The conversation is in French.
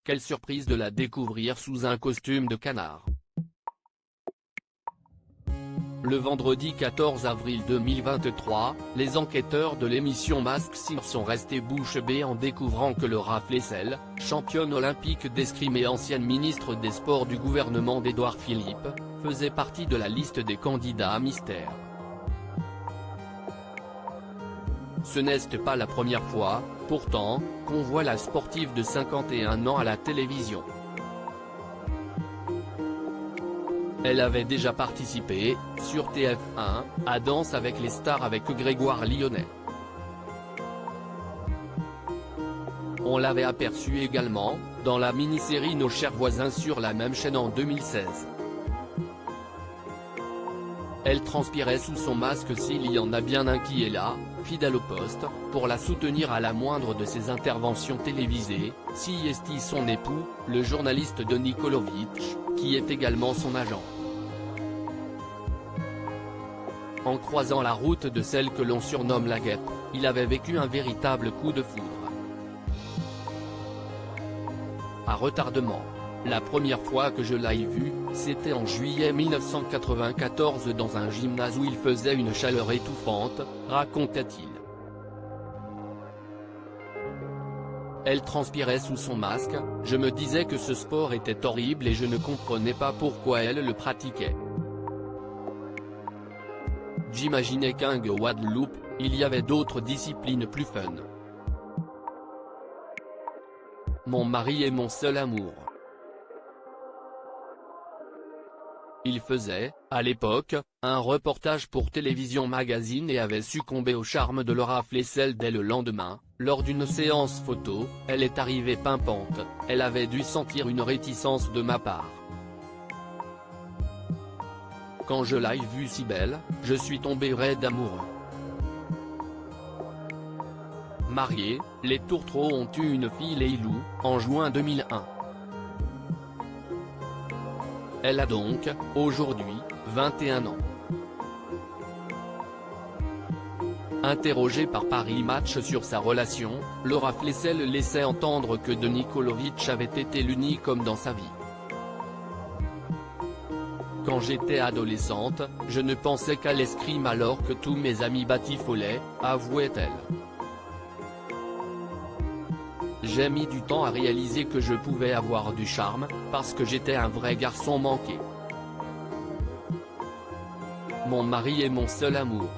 quelle surprise de la découvrir sous un costume de canard. Le vendredi 14 avril 2023, les enquêteurs de l'émission Masked Singer sont restés bouche bée en découvrant que Laura Flessel, championne olympique d'escrime et ancienne ministre des Sports du gouvernement d'Édouard Philippe, faisait partie de la liste des candidats mystères. Ce n'est pas la première fois, pourtant, qu'on voit la sportive de 51 ans à la télévision. Elle avait déjà participé, sur TF1, à Danse avec les stars avec Grégoire Lyonnais. On l'avait aperçue également, dans la mini-série Nos chers voisins sur la même chaîne en 2016. Elle transpirait sous son masque s'il y en a bien un qui est là, fidèle au poste, pour la soutenir à la moindre de ses interventions télévisées, si est son époux, le journaliste Denis Kolovitch, qui est également son agent. En croisant la route de celle que l'on surnomme la guêpe, il avait vécu un véritable coup de foudre. À retardement. La première fois que je l'ai vu, c'était en juillet 1994 dans un gymnase où il faisait une chaleur étouffante, raconta-t-il. Elle transpirait sous son masque, je me disais que ce sport était horrible et je ne comprenais pas pourquoi elle le pratiquait. J'imaginais qu'en Guadeloupe, il y avait d'autres disciplines plus fun. Mon mari est mon seul amour. Il faisait, à l'époque, un reportage pour Télévision Magazine et avait succombé au charme de Laura Flessel dès le lendemain, lors d'une séance photo, elle est arrivée pimpante, elle avait dû sentir une réticence de ma part. Quand je l'ai vue si belle, je suis tombé raide amoureux. Mariés, les Tourtereaux ont eu une fille Leilou, en juin 2001. Elle a donc, aujourd'hui, 21 ans. Interrogée par Paris Match sur sa relation, Laura Flessel laissait entendre que Denis Kolovitch avait été l'unique homme dans sa vie. Quand j'étais adolescente, je ne pensais qu'à l'escrime alors que tous mes amis batifolaient, avouait-elle. J'ai mis du temps à réaliser que je pouvais avoir du charme, parce que j'étais un vrai garçon manqué. Mon mari est mon seul amour.